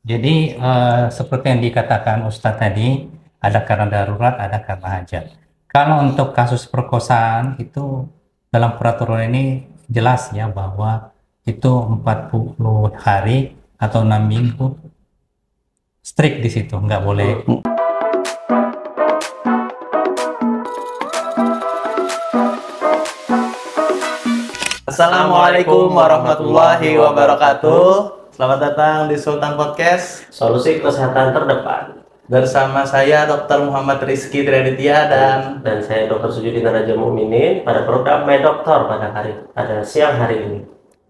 Jadi seperti yang dikatakan Ustadz tadi, ada karena darurat, ada karena hajat. Kalau untuk kasus perkosaan itu dalam peraturan ini jelas ya bahwa itu 40 hari atau 6 minggu strict di situ, nggak boleh. Assalamualaikum warahmatullahi wabarakatuh. Selamat datang di Sultan Podcast Solusi kesehatan terdepan. bersama saya Dr. Muhammad Rizky Triaditya dan saya Dr. Sujudin Raja Mukminin pada program My Doctor pada siang hari ini.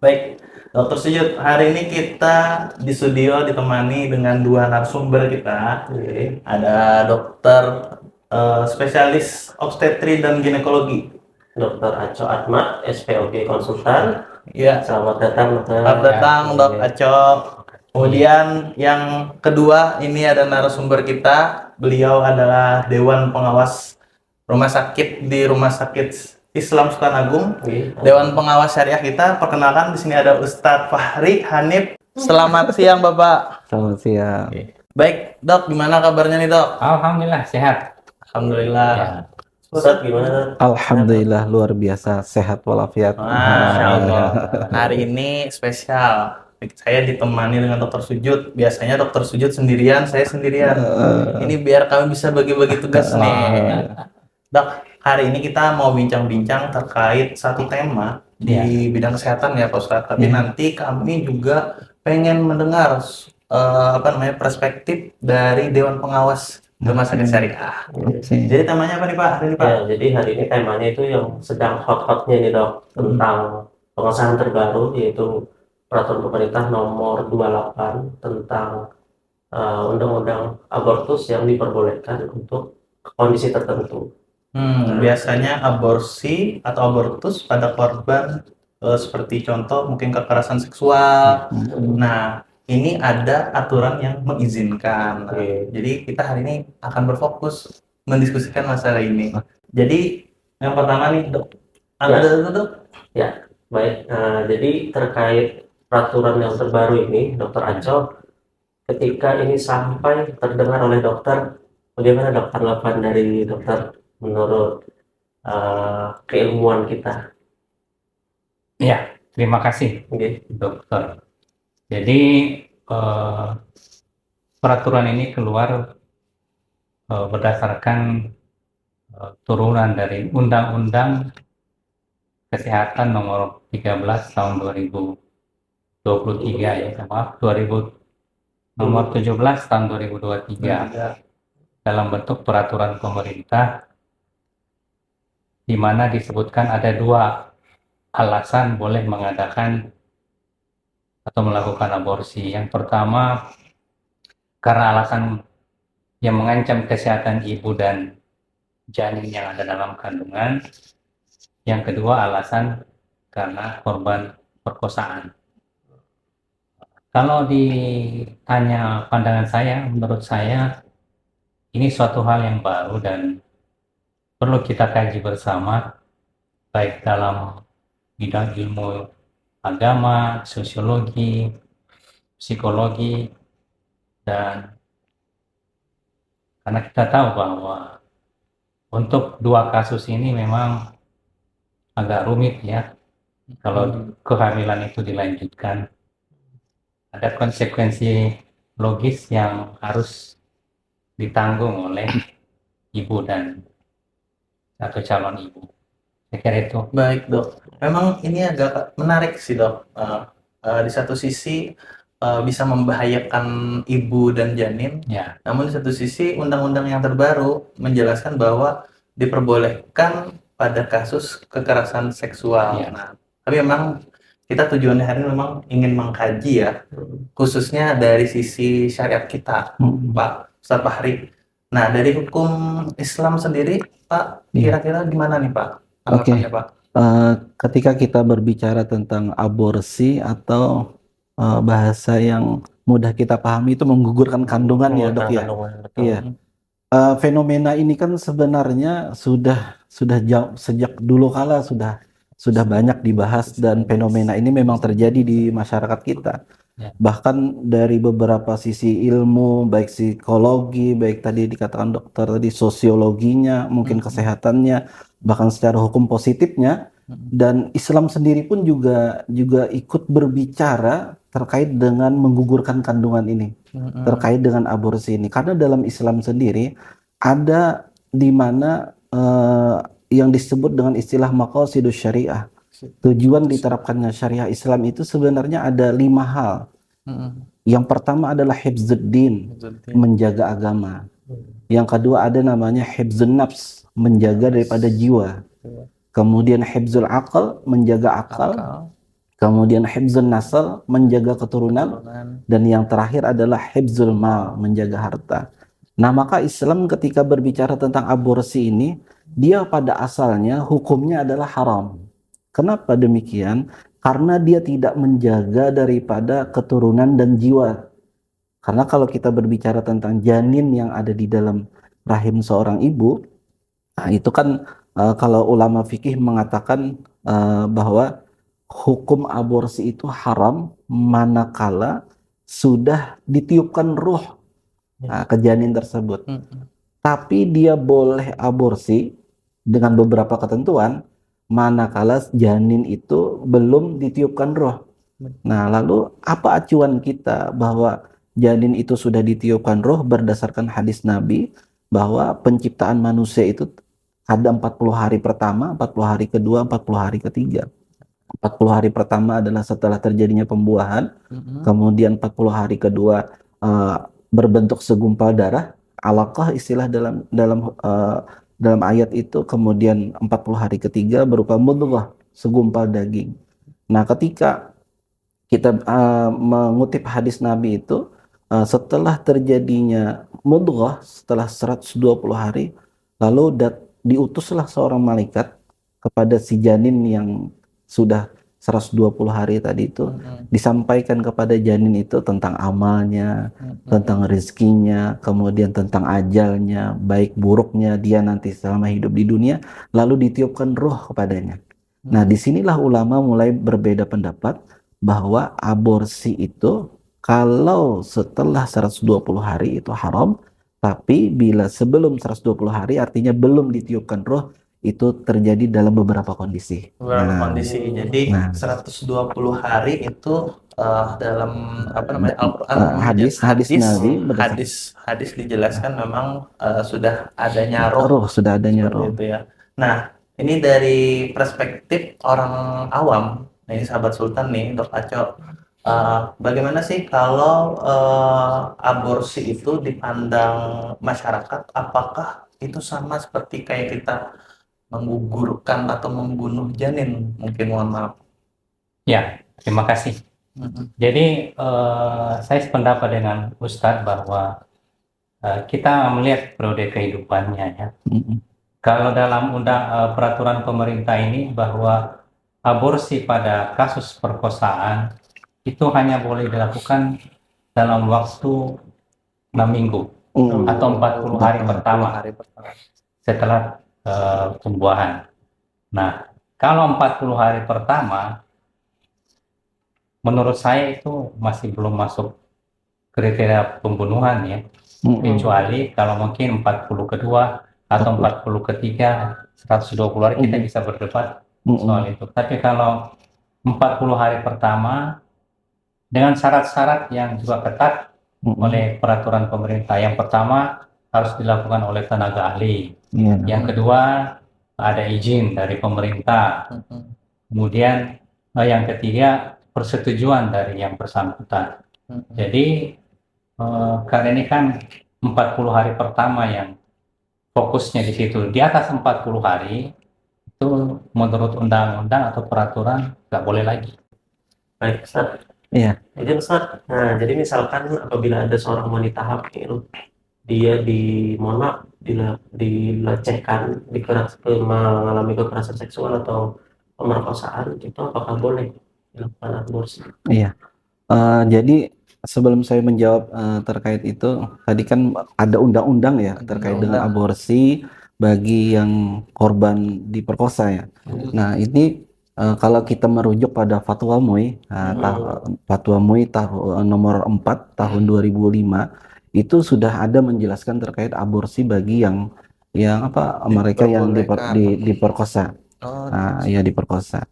baik Dr. Sujud, hari ini kita di studio ditemani dengan dua narasumber kita. Oke. Ada dokter spesialis obstetri dan ginekologi. Dr. Aco Atmat, SPOG konsultan. Ya, Selamat datang, dokter. selamat datang Dok Aco. Kemudian yang kedua ini ada narasumber kita. Beliau adalah Dewan Pengawas Rumah Sakit di Rumah Sakit Islam Sultan Agung. Oke. Dewan Pengawas Syariah kita. Perkenalkan di sini ada Ustadz Fahri Hanif. Selamat siang Bapak. Selamat siang. Baik Dok, gimana kabarnya nih Dok? Alhamdulillah sehat. Alhamdulillah. Ya. Ustadz gimana? Alhamdulillah luar biasa sehat walafiat. Masya Allah. Hari ini spesial. Saya ditemani dengan Dokter Sujud. Biasanya Dokter Sujud sendirian, saya sendirian. Ini biar kami bisa bagi-bagi tugas nih. Dok, hari ini kita mau bincang-bincang terkait satu tema di bidang kesehatan ya Pak Ustadz. Tapi nanti kami juga pengen mendengar perspektif dari Dewan Pengawas Rumah Sakit Syariah. Jadi temanya apa nih Pak hari ini Pak? Ya, jadi hari ini temanya itu yang sedang hot-hotnya nih dok, tentang pengesahan terbaru yaitu Peraturan Pemerintah Nomor 28 tentang Undang-Undang Abortus yang diperbolehkan untuk kondisi tertentu. Biasanya aborsi atau abortus pada korban seperti contoh mungkin kekerasan seksual. Nah, ini ada aturan yang mengizinkan. Nah, Oke. jadi kita hari ini akan berfokus mendiskusikan masalah ini. Jadi yang pertama nih dok, Dok. Baik, jadi terkait peraturan yang terbaru ini, Dokter Aco, ketika ini sampai terdengar oleh dokter, bagaimana dok tanggapan dari dokter menurut keilmuan kita? Ya, terima kasih Oke. dokter. Jadi peraturan ini keluar berdasarkan turunan dari Undang-Undang Kesehatan Nomor 13 Tahun 2023 ya, maaf 2000 Nomor 17 Tahun 2023 dalam bentuk peraturan pemerintah di mana disebutkan ada dua alasan boleh mengadakan atau melakukan aborsi. Yang pertama karena alasan yang mengancam kesehatan ibu dan janin yang ada dalam kandungan. Yang kedua alasan karena korban perkosaan. Kalau ditanya pandangan saya, menurut saya ini suatu hal yang baru dan perlu kita kaji bersama, baik dalam bidang ilmu agama, sosiologi, psikologi, dan karena kita tahu bahwa untuk dua kasus ini memang agak rumit ya. Kalau kehamilan itu dilanjutkan, ada konsekuensi logis yang harus ditanggung oleh ibu dan atau calon ibu. Saya kira itu. Baik dok, memang ini agak menarik sih dok. Di satu sisi bisa membahayakan ibu dan janin, Ya, namun di satu sisi undang-undang yang terbaru menjelaskan bahwa diperbolehkan pada kasus kekerasan seksual. Ya. Nah, tapi memang kita tujuannya hari ini memang ingin mengkaji ya, khususnya dari sisi syariat kita, Pak Ustadz Fahri. Nah, dari hukum Islam sendiri, Pak, kira-kira gimana nih Pak? Tanggapannya, Pak? Ketika kita berbicara tentang aborsi atau bahasa yang mudah kita pahami itu menggugurkan kandungan ya dok ya. Iya. Fenomena ini kan sebenarnya sudah jauh sejak dulu kala sudah banyak dibahas dan fenomena ini memang terjadi di masyarakat kita. Ya. Bahkan dari beberapa sisi ilmu, baik psikologi, baik tadi dikatakan dokter tadi sosiologinya, mungkin kesehatannya, bahkan secara hukum positifnya, dan Islam sendiri pun juga ikut berbicara terkait dengan menggugurkan kandungan ini, terkait dengan aborsi ini. Karena dalam Islam sendiri ada di mana yang disebut dengan istilah maqasidus syariah. Tujuan diterapkannya syariah Islam itu sebenarnya ada 5 hal. Yang pertama adalah hifzuddin, menjaga agama. Yang kedua ada namanya hifzun nafs, menjaga daripada jiwa. Kemudian hifzul aql, menjaga akal. Kemudian hifzun nasl, menjaga keturunan. Dan yang terakhir adalah hifzul mal, menjaga harta. Nah, maka Islam ketika berbicara tentang aborsi ini, dia pada asalnya hukumnya adalah haram. Kenapa demikian? Karena dia tidak menjaga daripada keturunan dan jiwa. Karena kalau kita berbicara tentang janin yang ada di dalam rahim seorang ibu, nah itu kan kalau ulama fikih mengatakan bahwa hukum aborsi itu haram manakala sudah ditiupkan ruh ke janin tersebut. Tapi dia boleh aborsi dengan beberapa ketentuan manakala janin itu belum ditiupkan roh. Nah, lalu apa acuan kita bahwa janin itu sudah ditiupkan roh berdasarkan hadis Nabi bahwa penciptaan manusia itu ada 40 hari pertama, 40 hari kedua, 40 hari ketiga. 40 hari pertama adalah setelah terjadinya pembuahan, kemudian 40 hari kedua berbentuk segumpal darah, alaqah istilah dalam ayat itu, kemudian 40 hari ketiga berupa mudghah, segumpal daging. Nah, ketika kita mengutip hadis Nabi itu, setelah terjadinya mudghah, setelah 120 hari, lalu diutuslah seorang malaikat kepada si janin yang sudah 120 hari tadi itu, disampaikan kepada janin itu tentang amalnya, tentang rezekinya, kemudian tentang ajalnya, baik buruknya dia nanti selama hidup di dunia, lalu ditiupkan roh kepadanya. Nah, disinilah ulama mulai berbeda pendapat bahwa aborsi itu kalau setelah 120 hari itu haram, tapi bila sebelum 120 hari artinya belum ditiupkan roh, itu terjadi dalam beberapa kondisi. Jadi 120 hari itu dalam apa namanya Al-Qur'an, hadis Nabi hadis dijelaskan memang sudah adanya roh, sudah adanya seperti roh. itu ya. Nah, ini dari perspektif orang awam, nah ini sahabat Sultan nih, Dok Aco, bagaimana sih kalau aborsi itu dipandang masyarakat? Apakah itu sama seperti kayak kita menggugurkan atau membunuh janin? Mungkin, mohon maaf. Ya, terima kasih. Jadi saya sependapat dengan Ustadz bahwa kita melihat periode kehidupannya ya. Kalau dalam peraturan pemerintah ini bahwa aborsi pada kasus perkosaan itu hanya boleh dilakukan dalam waktu 6 minggu atau 40 hari pertama setelah pembuahan. Nah, kalau 40 hari pertama, menurut saya itu masih belum masuk kriteria pembunuhan ya. Kecuali kalau mungkin 40 kedua atau 40 ketiga, 120 hari kita bisa berdebat soal itu. Tapi kalau 40 hari pertama dengan syarat-syarat yang juga ketat oleh peraturan pemerintah. Yang pertama harus dilakukan oleh tenaga ahli. Yang kedua ada izin dari pemerintah. Kemudian yang ketiga persetujuan dari yang bersangkutan. Jadi karena ini kan 40 hari pertama yang fokusnya di situ. Di atas 40 hari itu menurut undang-undang atau peraturan nggak boleh lagi. Baik, Ustaz. Iya. Jadi Ustaz, nah jadi misalkan apabila ada seorang wanita hamil, dia dilecehkan, mengalami kekerasan seksual atau pemerkosaan, itu apakah boleh dilakukan aborsi? Iya. Jadi sebelum saya menjawab terkait itu, tadi kan ada undang-undang ya terkait dengan aborsi bagi yang korban diperkosa ya. Nah, ini kalau kita merujuk pada Fatwa MUI, Fatwa MUI nomor 4 tahun 2005 itu sudah ada menjelaskan terkait aborsi bagi yang mereka yang diperkosa. Oh, Ya diperkosa.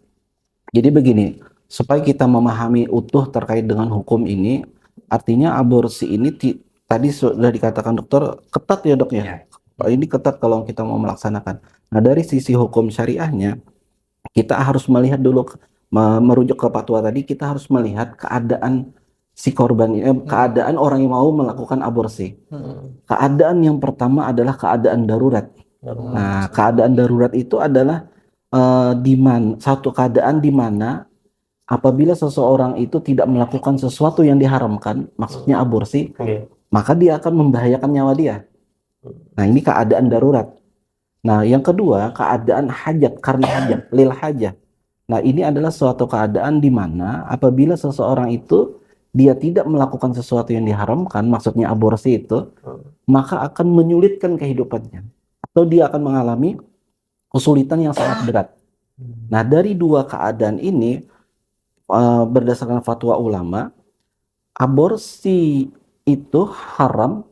Jadi begini, supaya kita memahami utuh terkait dengan hukum ini, artinya aborsi ini tadi sudah dikatakan dokter ketat ya dok ya. Ya. Ini ketat kalau kita mau melaksanakan. Nah dari sisi hukum syariahnya, kita harus melihat dulu merujuk ke fatwa tadi, kita harus melihat keadaan si korban keadaan orang yang mau melakukan aborsi. Keadaan yang pertama adalah keadaan darurat. Nah, keadaan darurat itu adalah satu keadaan di mana apabila seseorang itu tidak melakukan sesuatu yang diharamkan, maksudnya aborsi, maka dia akan membahayakan nyawa dia. Nah, ini keadaan darurat. Nah, yang kedua, keadaan hajat, karena hajat, lil hajat. Nah, ini adalah suatu keadaan di mana apabila seseorang itu dia tidak melakukan sesuatu yang diharamkan, maksudnya aborsi itu, maka akan menyulitkan kehidupannya. Atau dia akan mengalami kesulitan yang sangat berat. Nah, dari dua keadaan ini, berdasarkan fatwa ulama, aborsi itu haram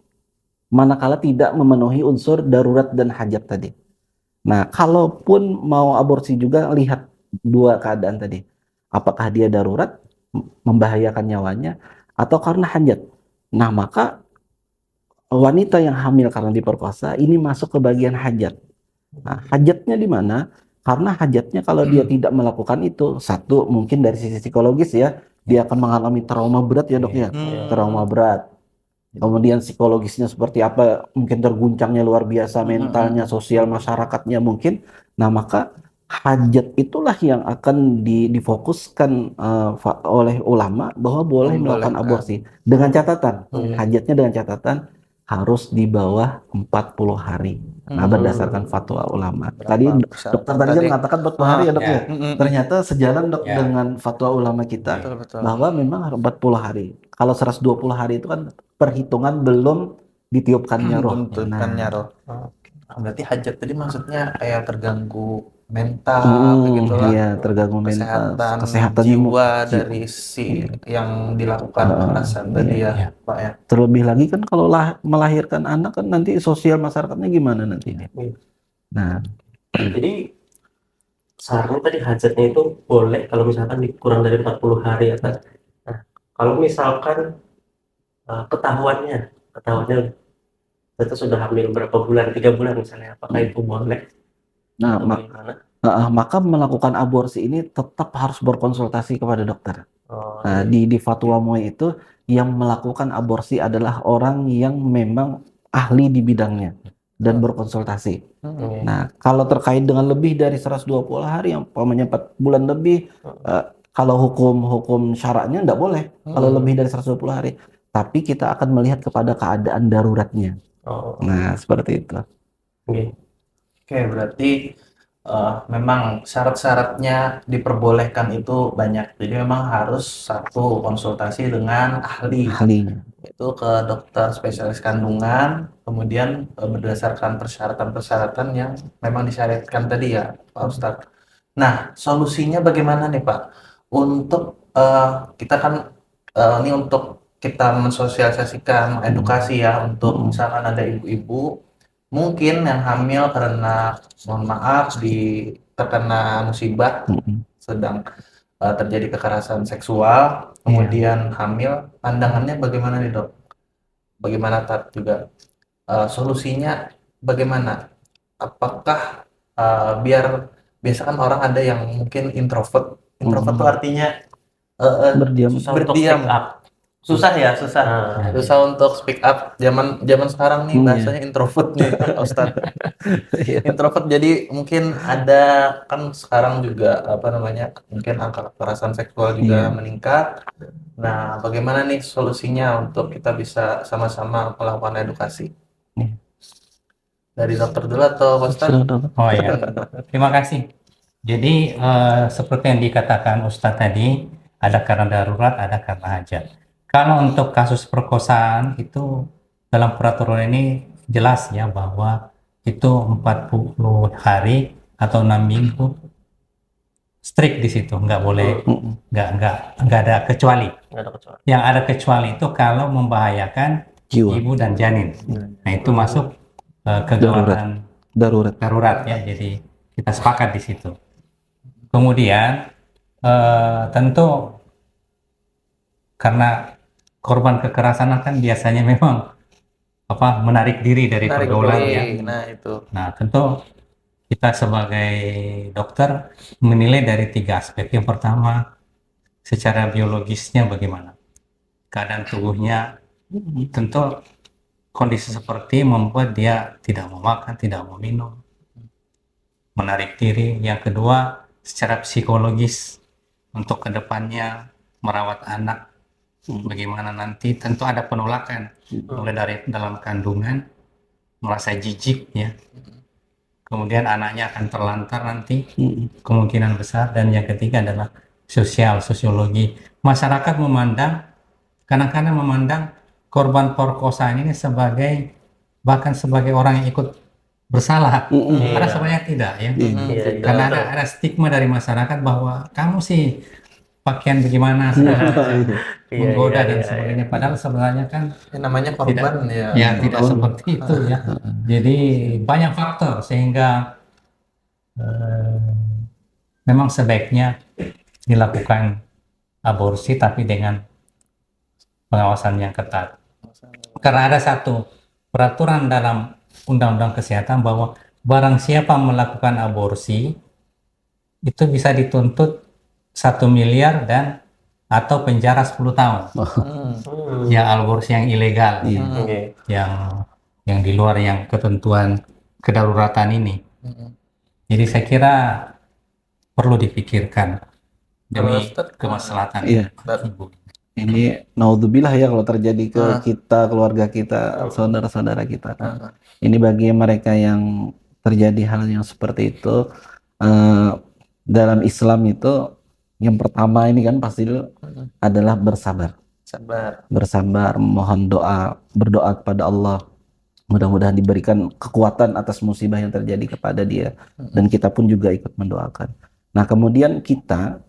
manakala tidak memenuhi unsur darurat dan hajat tadi. Nah, kalaupun mau aborsi juga lihat dua keadaan tadi. Apakah dia darurat, membahayakan nyawanya, atau karena hajat. Nah, maka wanita yang hamil karena diperkosa ini masuk ke bagian hajat. Nah, hajatnya di mana? Karena hajatnya kalau dia tidak melakukan itu, satu mungkin dari sisi psikologis ya, dia akan mengalami trauma berat ya dok ya, trauma berat. Kemudian psikologisnya seperti apa, mungkin terguncangnya luar biasa, mentalnya, sosial masyarakatnya mungkin. Nah, maka hajat itulah yang akan difokuskan oleh ulama bahwa boleh melakukan aborsi. Dengan catatan, hajatnya dengan catatan harus di bawah 40 hari. Nah, berdasarkan fatwa ulama. Tadi dokter tadi kan mengatakan 40 hari ya dok ya. Ternyata sejalan dok dengan fatwa ulama kita bahwa memang harus 40 hari. Kalau 120 hari itu kan perhitungan belum ditiupkannya roh. Berarti hajat tadi maksudnya kayak terganggu mental begitu lah. Iya, terganggu mental, kesehatan jiwa dari si yang dilakukan kekerasan tadi ya, Pak ya. Terlebih lagi kan kalau melahirkan anak kan nanti sosial masyarakatnya gimana nanti ini. Nah, jadi sarannya tadi hajatnya itu boleh kalau misalkan kurang dari 40 hari ya kan. Nah, kalau misalkan ketahuannya itu sudah hamil berapa bulan, 3 bulan misalnya, apakah itu boleh? Nah, maka melakukan aborsi ini tetap harus berkonsultasi kepada dokter. Nah, di fatwa MUI itu yang melakukan aborsi adalah orang yang memang ahli di bidangnya dan berkonsultasi. Nah, kalau terkait dengan lebih dari 120 hari, yang umpamanya 4 bulan lebih, kalau hukum syaratnya enggak boleh kalau lebih dari 120 hari. Tapi kita akan melihat kepada keadaan daruratnya. Nah, seperti itu. Oke, berarti memang syarat-syaratnya diperbolehkan itu banyak. Jadi memang harus satu konsultasi dengan ahlinya. Itu ke dokter spesialis kandungan, kemudian berdasarkan persyaratan-persyaratan yang memang disyariatkan tadi ya, Pak Ustadz. Nah, solusinya bagaimana nih Pak? Untuk kita kan ini untuk kita mensosialisasikan edukasi ya, untuk misalkan ada ibu-ibu mungkin yang hamil karena mohon maaf terkena musibah, sedang terjadi kekerasan seksual, kemudian hamil, pandangannya bagaimana nih dok? Bagaimana juga solusinya bagaimana? Apakah biasa kan orang ada yang mungkin introvert itu artinya berdiam. Susah untuk speak up. Zaman sekarang nih bahasanya introvert nih Ustadz. Introvert, jadi mungkin ada kan sekarang juga mungkin angka kekerasan seksual juga meningkat. Nah, bagaimana nih solusinya untuk kita bisa sama-sama melakukan edukasi? Dari dokter dulu atau Ustadz? Oh ya, terima kasih. Jadi seperti yang dikatakan Ustadz tadi, ada karena darurat, ada karena hajat. Kalau untuk kasus perkosaan itu dalam peraturan ini jelas ya bahwa itu 40 hari atau 6 minggu strict di situ, nggak boleh, Mm-mm. nggak ada kecuali. Nggak ada kecuali. Yang ada kecuali itu kalau membahayakan Jiwa ibu dan janin. Nah itu masuk kegawatan darurat. ya. Jadi kita sepakat di situ. Kemudian tentu karena korban kekerasan kan biasanya memang menarik diri dari Menarik pergaulan diri. ya. Nah itu. Nah tentu kita sebagai dokter menilai dari 3 aspek. Yang pertama, secara biologisnya bagaimana? Keadaan tubuhnya, tentu kondisi seperti membuat dia tidak mau makan, tidak mau minum, menarik diri. Yang kedua, secara psikologis untuk kedepannya merawat anak, bagaimana nanti tentu ada penolakan, mulai dari dalam kandungan, merasa jijik ya. Kemudian anaknya akan terlantar nanti, kemungkinan besar. Dan yang ketiga adalah sosiologi. Masyarakat kadang-kadang memandang korban perkosaan ini bahkan sebagai orang yang ikut bersalah. Karena sebenarnya tidak ya. Iya, Karena ada stigma dari masyarakat bahwa kamu sih pakaian bagaimana, menggoda dan sebagainya. Padahal sebenarnya kan Yang namanya korban tidak seperti itu ya. Jadi banyak faktor sehingga memang sebaiknya dilakukan aborsi tapi dengan pengawasan yang ketat. Karena ada satu peraturan dalam Undang-Undang Kesehatan bahwa barang siapa melakukan aborsi itu bisa dituntut 1 miliar dan atau penjara 10 tahun. Ya aborsi yang ilegal, yang di luar yang ketentuan kedaruratan ini. Jadi saya kira perlu dipikirkan demi kemaslahatan ibu. Ini naudzubillah ya kalau terjadi ke kita, keluarga kita, saudara-saudara kita. Ini bagi mereka yang terjadi hal yang seperti itu, dalam Islam itu yang pertama ini kan pasti adalah bersabar, mohon berdoa kepada Allah, mudah-mudahan diberikan kekuatan atas musibah yang terjadi kepada dia, dan kita pun juga ikut mendoakan. Nah kemudian kita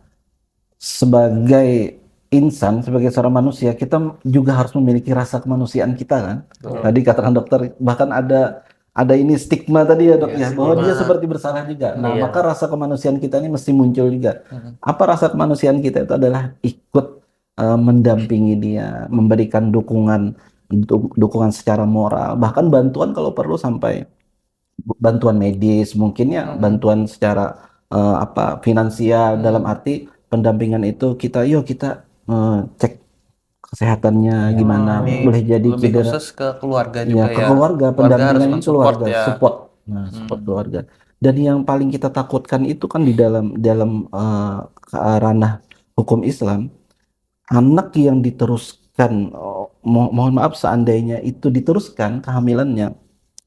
sebagai insan, sebagai seorang manusia, kita juga harus memiliki rasa kemanusiaan kita kan. Tadi katakan dokter, bahkan ada ini stigma tadi ya dok ya, bahwa dia seperti bersalah juga. Nah maka rasa kemanusiaan kita ini mesti muncul juga. Apa rasa kemanusiaan kita itu adalah ikut mendampingi dia, memberikan dukungan secara moral, bahkan bantuan kalau perlu sampai bantuan medis, mungkin ya bantuan secara finansial, dalam arti pendampingan itu kita cek kesehatannya gimana, boleh jadi lebih khusus ke keluarga juga ke keluarga, pendampingan keluarga, support keluarga. Dan yang paling kita takutkan itu kan di dalam ranah hukum Islam, anak yang diteruskan, mohon maaf seandainya itu diteruskan kehamilannya,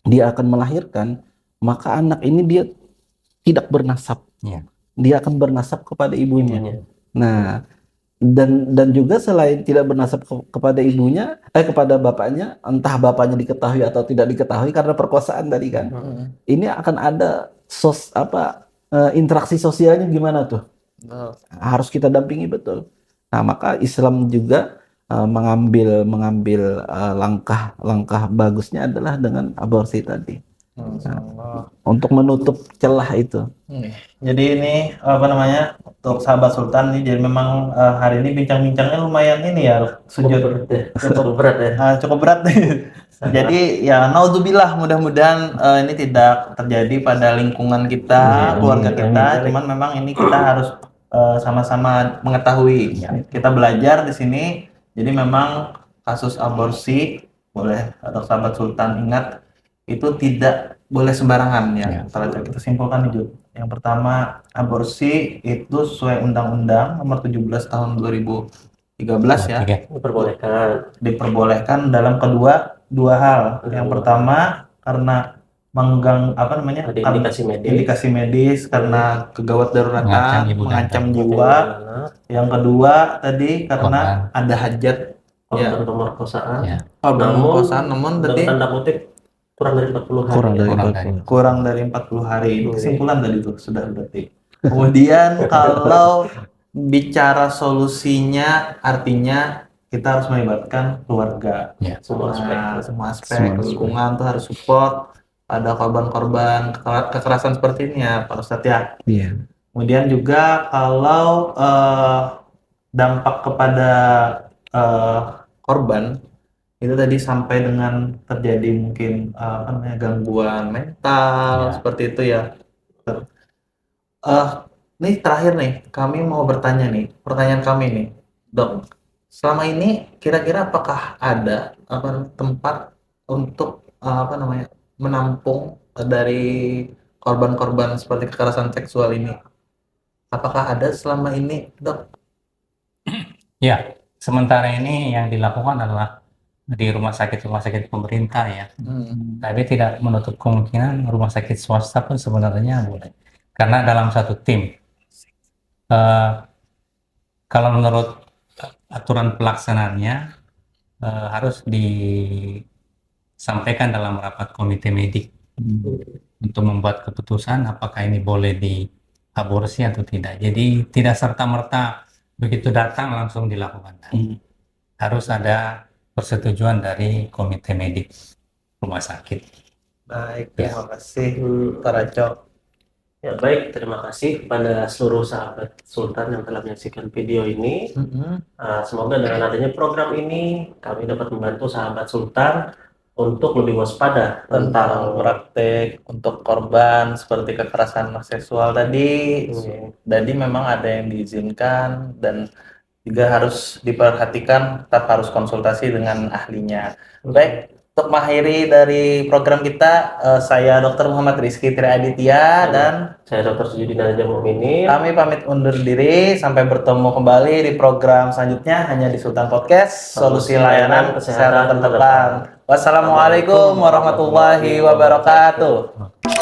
dia akan melahirkan, maka anak ini dia tidak bernasab, dia akan bernasab kepada ibunya. Nah dan juga selain tidak bernasab kepada ibunya, kepada bapaknya, entah bapaknya diketahui atau tidak diketahui karena perkosaan tadi kan, ini akan ada interaksi sosialnya gimana tuh, harus kita dampingi betul. Nah maka Islam juga mengambil langkah bagusnya adalah dengan aborsi tadi, untuk menutup celah itu. Jadi ini untuk sahabat Sultan nih, jadi memang hari ini bincang-bincangnya lumayan ini ya, cukup berat ya. Cukup berat nih. Jadi ya naudzubillah, mudah-mudahan ini tidak terjadi pada lingkungan kita, keluarga kita. Cuman memang ini kita harus sama-sama mengetahui. Kita belajar di sini. Jadi memang kasus aborsi, boleh atau sahabat Sultan ingat, itu tidak boleh sembarangan ya. Kalau kita simpulkan nih, yang pertama, aborsi itu sesuai Undang-Undang Nomor 17 Tahun 2013 ya. Diperbolehkan dalam dua hal. Yang pertama karena indikasi medis karena kegawat daruratan, mengancam jiwa. Yang kedua tadi karena ada hajat pemerkosaan. Namun tadi tanda kutip kurang dari 40 hari. Kurang dari 40 hari. Kesimpulan tadi tuh sudah berarti. Kemudian kalau bicara solusinya, artinya kita harus melibatkan keluarga. Ya. Semua aspek. Semua aspek, Semua aspek. lingkungan tuh harus support. Ada korban-korban kekerasan seperti ini ya, Pak Ustadz ya. Iya. Kemudian juga kalau dampak kepada korban itu tadi sampai dengan terjadi mungkin apa namanya, gangguan mental Ya. seperti itu ya. Nih terakhir nih, kami mau bertanya nih, pertanyaan kami nih, Dok. Selama ini kira-kira apakah ada tempat untuk apa namanya, menampung dari korban-korban seperti kekerasan seksual ini? Apakah ada selama ini, Dok? Ya, sementara ini yang dilakukan adalah di rumah sakit pemerintah ya. Tapi tidak menutup kemungkinan rumah sakit swasta pun sebenarnya boleh. Karena dalam satu tim, kalau menurut aturan pelaksanaannya harus disampaikan dalam rapat komite medik untuk membuat keputusan apakah ini boleh diaborsi atau tidak. Jadi tidak serta-merta begitu datang langsung dilakukan. Harus ada persetujuan dari komite medik rumah sakit. Baik, Ya. terima kasih, Dr. Aco. Ya, baik, terima kasih kepada seluruh sahabat Sultan yang telah menyaksikan video ini. Semoga dengan adanya program ini kami dapat membantu sahabat Sultan untuk lebih waspada Tentang praktek untuk korban seperti kekerasan seksual tadi. Jadi memang ada yang diizinkan dan juga harus diperhatikan, tetap harus konsultasi dengan ahlinya. Baik, untuk mengakhiri dari program kita, saya Dr. Muhammad Rizky Triaditya dan saya Dr. Sujudin Anaja Mukminin. kami pamit undur diri. Sampai bertemu kembali di program selanjutnya hanya di Sultan Podcast, solusi layanan kesehatan terdepan. Wassalamualaikum warahmatullahi wabarakatuh.